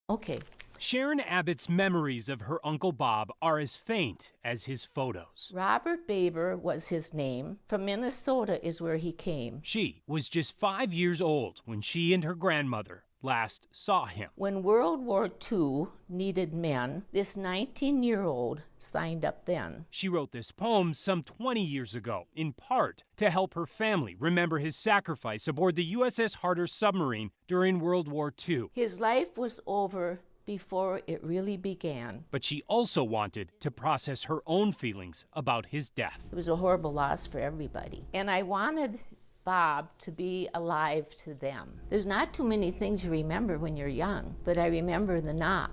Okay. Sharon Abbott's memories of her Uncle Bob are as faint as his photos. Robert Babor was his name. From Minnesota is where he came. She was just 5 years old when she and her grandmother last saw him. When World War II needed men, this 19-year-old signed up then. She wrote this poem some 20 years ago, in part to help her family remember his sacrifice aboard the USS Harder submarine during World War II. His life was over before it really began. But she also wanted to process her own feelings about his death. It was a horrible loss for everybody. And I wanted Bob to be alive to them. There's not too many things you remember when you're young, but I remember the knock,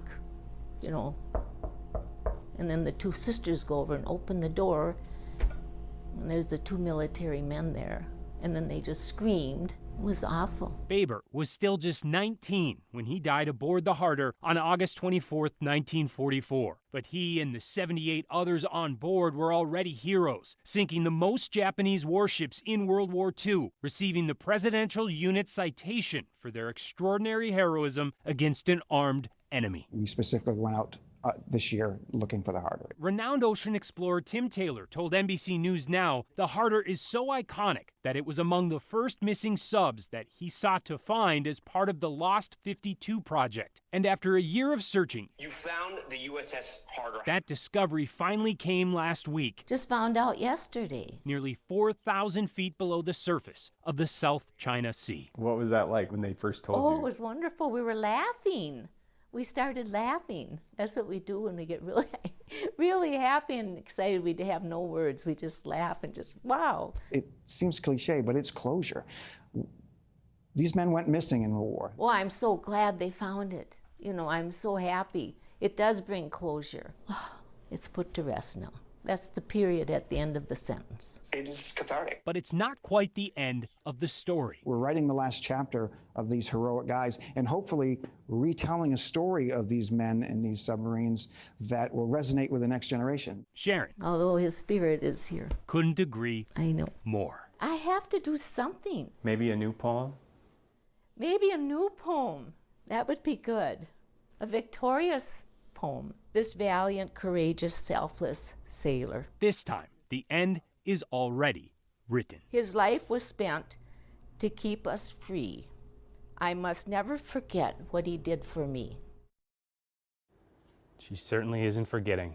you know, and then the two sisters go over and open the door, and there's the two military men there, and then they just screamed. It was awful. Babor was still just 19 when he died aboard the Harder on August 24th, 1944. But he and the 78 others on board were already heroes, sinking the most Japanese warships in World War II, receiving the Presidential Unit Citation for their extraordinary heroism against an armed enemy. We specifically went out this year looking for the Harder. Renowned ocean explorer Tim Taylor told NBC News Now the Harder is so iconic that it was among the first missing subs that he sought to find as part of the Lost 52 project. And after a year of searching, you found the USS Harder. That discovery finally came last week. Just found out yesterday. Nearly 4,000 feet below the surface of the South China Sea. What was that like when they first told you? Oh, it was wonderful. We were laughing. We started laughing. That's what we do when we get really, really happy and excited. We have no words. We just laugh and just, wow. It seems cliche, but it's closure. These men went missing in the war. Well, I'm so glad they found it. You know, I'm so happy. It does bring closure. It's put to rest now. That's the period at the end of the sentence. It is cathartic. But it's not quite the end of the story. We're writing the last chapter of these heroic guys and hopefully retelling a story of these men and these submarines that will resonate with the next generation. Sharon, although his spirit is here, couldn't agree I know more. I have to do something. Maybe a new poem? Maybe a new poem. That would be good. A victorious poem. This valiant, courageous, selfless sailor. This time, the end is already written. His life was spent to keep us free. I must never forget what he did for me. She certainly isn't forgetting.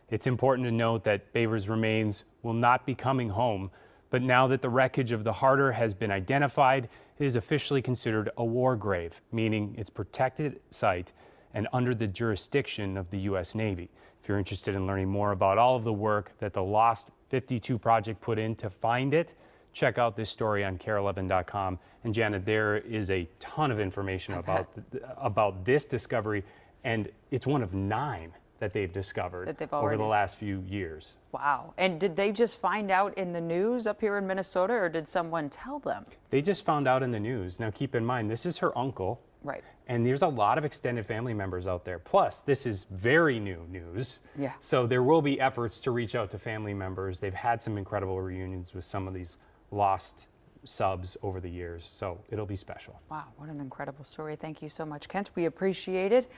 It's important to note that Babor's remains will not be coming home, but now that the wreckage of the Harder has been identified, it is officially considered a war grave, meaning it's protected site and under the jurisdiction of the U.S. Navy. If you're interested in learning more about all of the work that the Lost 52 project put in to find it, check out this story on KARE11.com. And Janet, there is a ton of information about this discovery, and it's one of 9 that they've discovered over the last few years. Wow. And did they just find out in the news up here in Minnesota, or did someone tell them? They just found out in the news. Now keep in mind, this is her uncle. Right. And there's a lot of extended family members out there. Plus, this is very new news. Yeah. So there will be efforts to reach out to family members. They've had some incredible reunions with some of these lost subs over the years. So it'll be special. Wow, what an incredible story. Thank you so much, Kent. We appreciate it.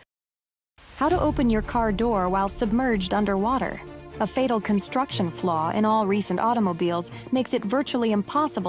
How to open your car door while submerged underwater. A fatal construction flaw in all recent automobiles makes it virtually impossible